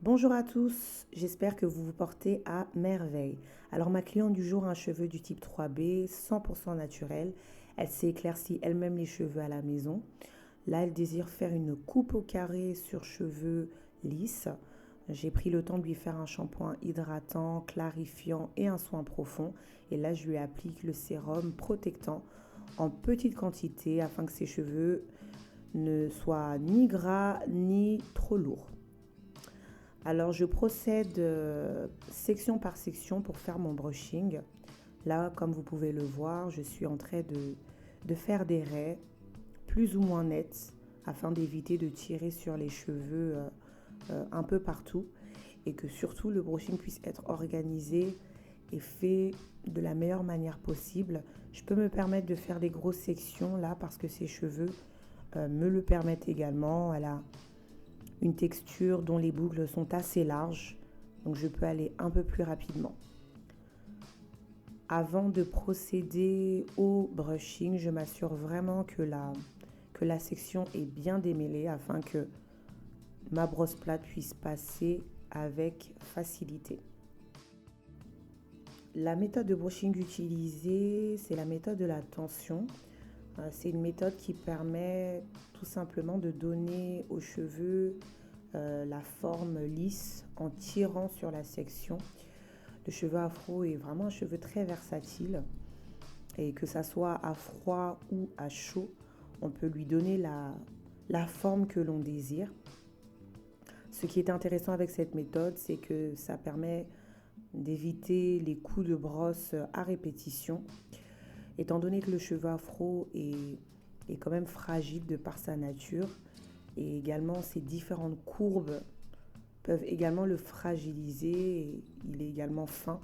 Bonjour à tous, j'espère que vous vous portez à merveille. Alors ma cliente du jour a un cheveu du type 3B, 100% naturel. Elle s'est éclaircie elle-même les cheveux à la maison. Là, elle désire faire une coupe au carré sur cheveux lisses. J'ai pris le temps de lui faire un shampoing hydratant, clarifiant et un soin profond. Et là, je lui applique le sérum protectant en petite quantité afin que ses cheveux ne soient ni gras ni trop lourds. Alors, je procède section par section pour faire mon brushing. Là, comme vous pouvez le voir, je suis en train de faire des raies plus ou moins nettes afin d'éviter de tirer sur les cheveux un peu partout et que surtout le brushing puisse être organisé et fait de la meilleure manière possible. Je peux me permettre de faire des grosses sections là parce que ces cheveux me le permettent également. Elle a une texture dont les boucles sont assez larges, donc je peux aller un peu plus rapidement. Avant de procéder au brushing, je m'assure vraiment que la section est bien démêlée afin que ma brosse plate puisse passer avec facilité. La méthode de brushing utilisée, c'est la méthode de la tension. C'est une méthode qui permet tout simplement de donner aux cheveux la forme lisse en tirant sur la section. Le cheveu afro est vraiment un cheveu très versatile et que ça soit à froid ou à chaud, on peut lui donner la forme que l'on désire. Ce qui est intéressant avec cette méthode, c'est que ça permet d'éviter les coups de brosse à répétition, étant donné que le cheveu afro est quand même fragile de par sa nature et également ses différentes courbes peuvent également le fragiliser et il est également fin.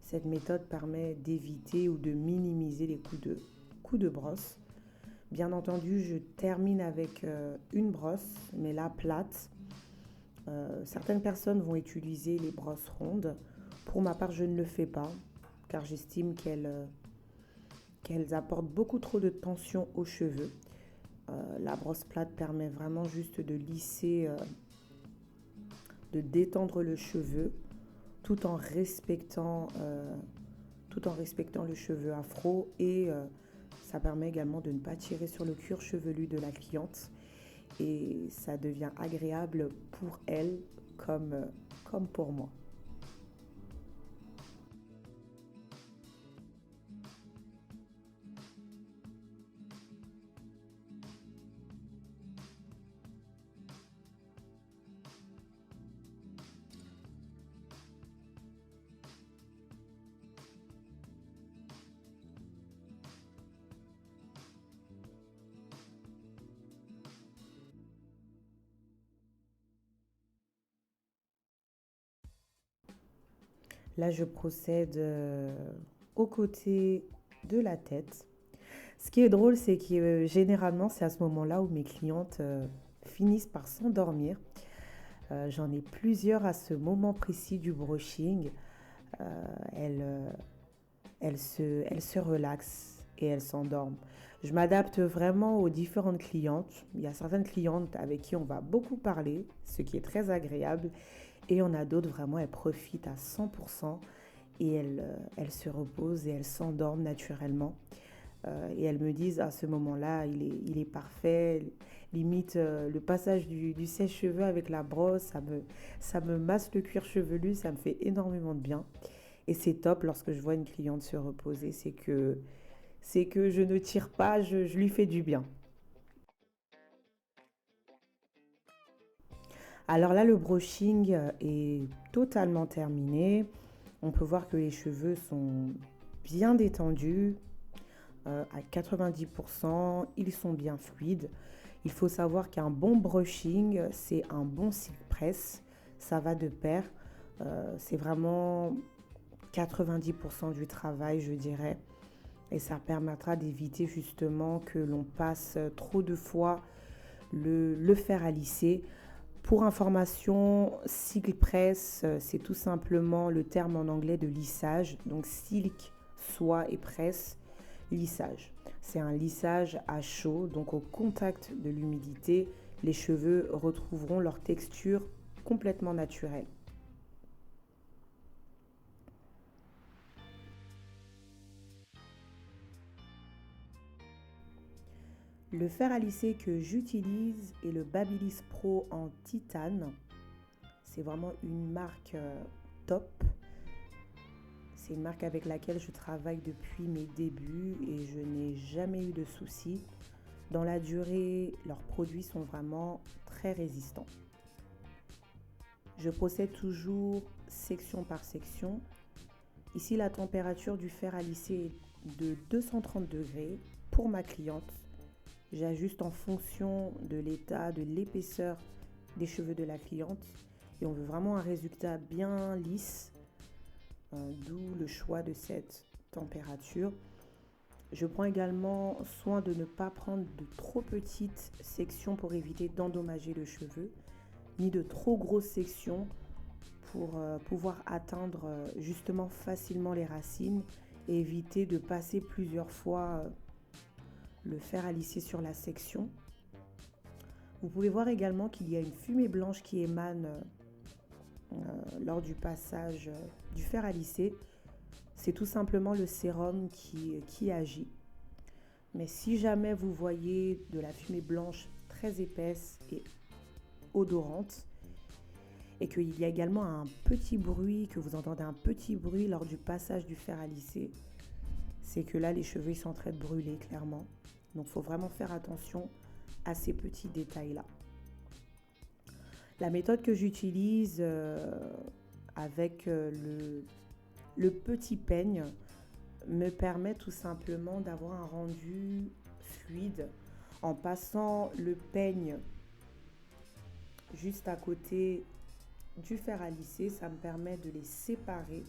Cette méthode permet d'éviter ou de minimiser les coups de brosse. Bien entendu, je termine avec une brosse, mais là plate. Certaines personnes vont utiliser les brosses rondes. Pour ma part, je ne le fais pas car j'estime qu'elles apportent beaucoup trop de tension aux cheveux. La brosse plate permet vraiment juste de lisser, de détendre le cheveu tout en respectant, le cheveu afro et ça permet également de ne pas tirer sur le cuir chevelu de la cliente et ça devient agréable pour elle comme pour moi. Là, je procède aux côtés de la tête. Ce qui est drôle, c'est que généralement, c'est à ce moment-là où mes clientes finissent par s'endormir. J'en ai plusieurs à ce moment précis du brushing. Elles, elles se relaxent et elles s'endorment. Je m'adapte vraiment aux différentes clientes. Il y a certaines clientes avec qui on va beaucoup parler, ce qui est très agréable. Et on a d'autres, vraiment, elles profitent à 100% et elles se reposent et elles s'endorment naturellement. Et elles me disent à ce moment-là, il est parfait. Limite, le passage du sèche-cheveux avec la brosse, ça me masse le cuir chevelu, ça me fait énormément de bien. Et c'est top lorsque je vois une cliente se reposer, c'est que je ne tire pas, je lui fais du bien. Alors là, le brushing est totalement terminé. On peut voir que les cheveux sont bien détendus, à 90%, ils sont bien fluides. Il faut savoir qu'un bon brushing, c'est un bon silk press. Ça va de pair. C'est vraiment 90% du travail, je dirais. Et ça permettra d'éviter justement que l'on passe trop de fois le fer à lisser. Pour information, silk press, c'est tout simplement le terme en anglais de lissage. Donc silk, soie et presse, lissage. C'est un lissage à chaud, donc au contact de l'humidité, les cheveux retrouveront leur texture complètement naturel. Le fer à lisser que j'utilise est le Babyliss Pro en titane. C'est vraiment une marque top. C'est une marque avec laquelle je travaille depuis mes débuts et je n'ai jamais eu de soucis. Dans la durée, leurs produits sont vraiment très résistants. Je procède toujours section par section. Ici, la température du fer à lisser est de 230 degrés pour ma cliente. J'ajuste en fonction de l'état, de l'épaisseur des cheveux de la cliente. Et on veut vraiment un résultat bien lisse, d'où le choix de cette température. Je prends également soin de ne pas prendre de trop petites sections pour éviter d'endommager le cheveu, ni de trop grosses sections pour pouvoir atteindre justement facilement les racines et éviter de passer plusieurs fois le fer à lisser sur la section. Vous pouvez voir également qu'il y a une fumée blanche qui émane lors du passage du fer à lisser. C'est tout simplement le sérum qui agit. Mais si jamais vous voyez de la fumée blanche très épaisse et odorante, et qu'il y a également un petit bruit, que vous entendez un petit bruit lors du passage du fer à lisser, c'est que là, les cheveux ils sont en train de brûler clairement. Donc, il faut vraiment faire attention à ces petits détails-là. La méthode que j'utilise avec le petit peigne me permet tout simplement d'avoir un rendu fluide en passant le peigne juste à côté du fer à lisser. Ça me permet de les séparer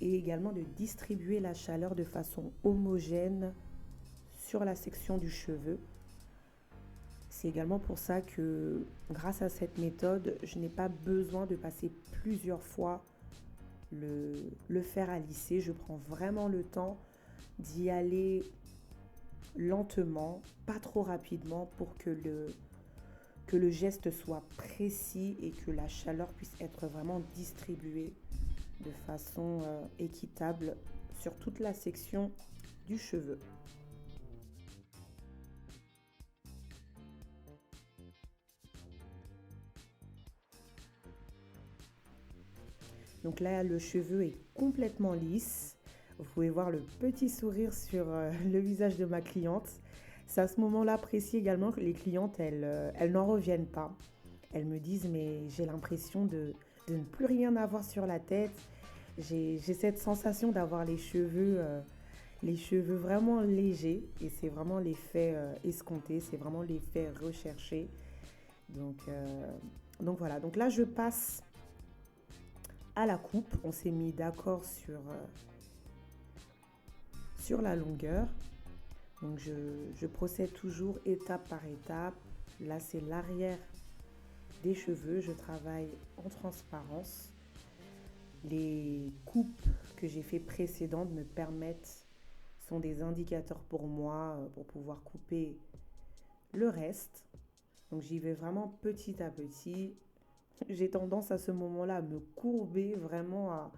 et également de distribuer la chaleur de façon homogène sur la section du cheveu. C'est également pour ça que grâce à cette méthode, je n'ai pas besoin de passer plusieurs fois le fer à lisser. Je prends vraiment le temps d'y aller lentement, pas trop rapidement, pour que le geste soit précis et que la chaleur puisse être vraiment distribuée de façon équitable sur toute la section du cheveu. Donc là, le cheveu est complètement lisse. Vous pouvez voir le petit sourire sur le visage de ma cliente. C'est à ce moment-là précis également que les clientes, elles n'en reviennent pas. Elles me disent, mais j'ai l'impression de ne plus rien avoir sur la tête. J'ai cette sensation d'avoir les cheveux vraiment légers. Et c'est vraiment l'effet escompté, c'est vraiment l'effet recherché. Donc voilà, donc là je passe à la coupe. On s'est mis d'accord sur la longueur. Donc je procède toujours étape par étape. Là c'est l'arrière des cheveux. Je travaille en transparence. Les coupes que j'ai fait précédentes me permettent, sont des indicateurs pour moi pour pouvoir couper le reste. Donc j'y vais vraiment petit à petit. J'ai tendance à ce moment-là à me courber, vraiment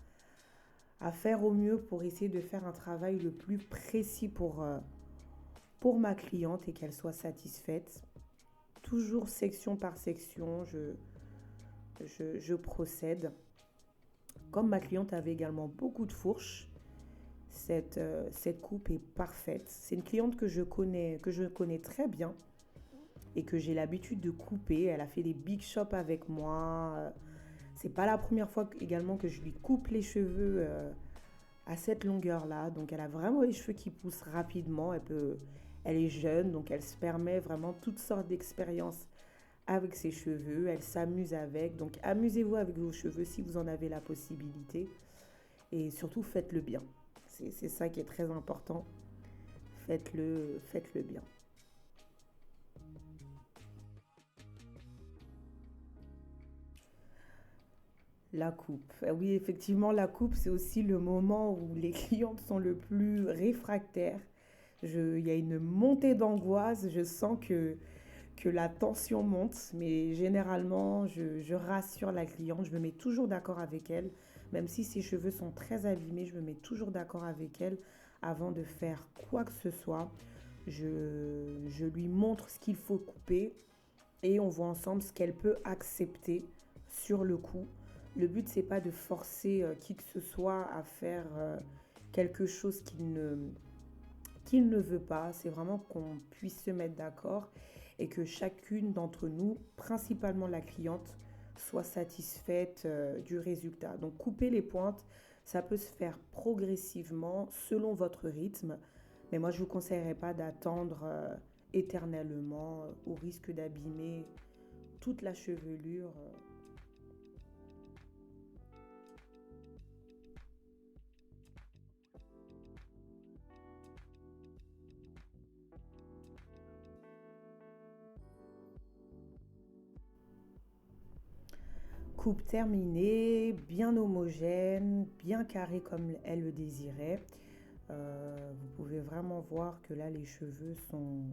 à faire au mieux pour essayer de faire un travail le plus précis pour ma cliente et qu'elle soit satisfaite. Toujours section par section, je procède. Comme ma cliente avait également beaucoup de fourches, cette coupe est parfaite. C'est une cliente que je connais très bien et que j'ai l'habitude de couper. Elle a fait des big shops avec moi. C'est pas la première fois également que je lui coupe les cheveux à cette longueur-là. Donc elle a vraiment les cheveux qui poussent rapidement. Elle est jeune, donc elle se permet vraiment toutes sortes d'expériences avec ses cheveux. Elle s'amuse avec. Donc amusez-vous avec vos cheveux si vous en avez la possibilité. Et surtout faites-le bien. C'est ça qui est très important. Faites-le bien. La coupe. Oui, effectivement, la coupe, c'est aussi le moment où les clientes sont le plus réfractaires. Il y a une montée d'angoisse. Je sens que la tension monte, mais généralement, je rassure la cliente, je me mets toujours d'accord avec elle, même si ses cheveux sont très abîmés, je me mets toujours d'accord avec elle avant de faire quoi que ce soit. Je lui montre ce qu'il faut couper et on voit ensemble ce qu'elle peut accepter sur le coup. Le but, c'est pas de forcer qui que ce soit à faire quelque chose qu'il ne veut pas. C'est vraiment qu'on puisse se mettre d'accord et que chacune d'entre nous, principalement la cliente, soit satisfaite du résultat. Donc couper les pointes, ça peut se faire progressivement selon votre rythme. Mais moi, je ne vous conseillerais pas d'attendre éternellement au risque d'abîmer toute la chevelure. Coupe terminée, bien homogène, bien carré comme elle le désirait. Vous pouvez vraiment voir que là, les cheveux sont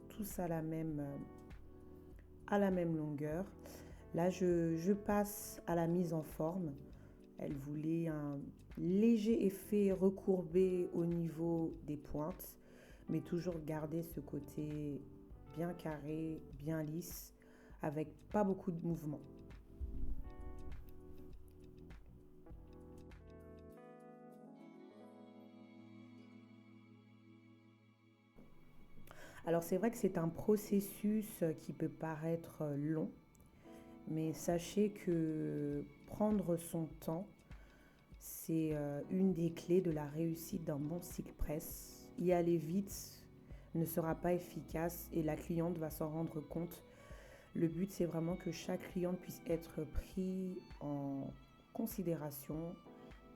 tous à la même longueur. Là, je passe à la mise en forme. Elle voulait un léger effet recourbé au niveau des pointes, mais toujours garder ce côté bien carré, bien lisse, avec pas beaucoup de mouvement. Alors c'est vrai que c'est un processus qui peut paraître long, mais sachez que prendre son temps, c'est une des clés de la réussite d'un bon cycle presse. Y aller vite ne sera pas efficace et la cliente va s'en rendre compte. Le but, c'est vraiment que chaque cliente puisse être pris en considération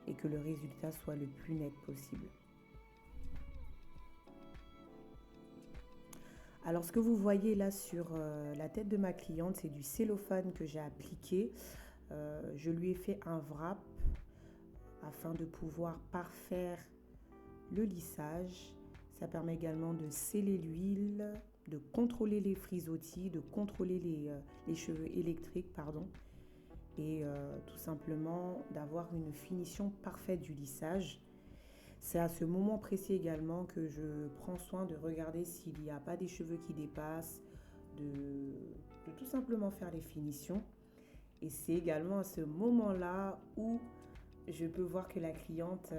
et que le résultat soit le plus net possible. Alors, ce que vous voyez là sur la tête de ma cliente, c'est du cellophane que j'ai appliqué. Je lui ai fait un wrap afin de pouvoir parfaire le lissage. Ça permet également de sceller l'huile, de contrôler les frisottis, de contrôler les cheveux électriques, pardon, et tout simplement d'avoir une finition parfaite du lissage. C'est à ce moment précis également que je prends soin de regarder s'il n'y a pas des cheveux qui dépassent, de tout simplement faire les finitions. Et c'est également à ce moment-là où je peux voir que la cliente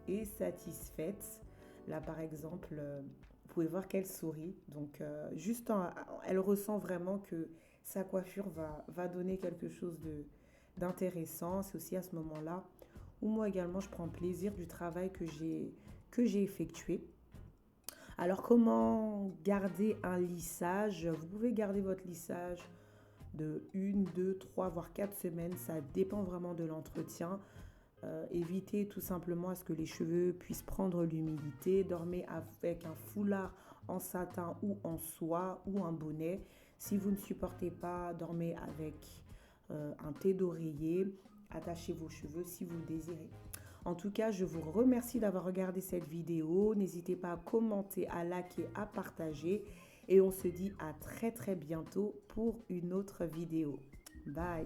est satisfaite. Là, par exemple, vous pouvez voir qu'elle sourit. Donc, elle ressent vraiment que sa coiffure va donner quelque chose d'intéressant. C'est aussi à ce moment-là où moi également, je prends plaisir du travail que j'ai effectué. Alors, comment garder un lissage? Vous pouvez garder votre lissage de 1, 2, 3, voire 4 semaines. Ça dépend vraiment de l'entretien. Évitez tout simplement à ce que les cheveux puissent prendre l'humidité. Dormez avec un foulard en satin ou en soie ou un bonnet. Si vous ne supportez pas, dormez avec un thé d'oreiller. Attachez vos cheveux si vous le désirez. En tout cas, je vous remercie d'avoir regardé cette vidéo. N'hésitez pas à commenter, à liker, à partager. Et on se dit à très très bientôt pour une autre vidéo. Bye!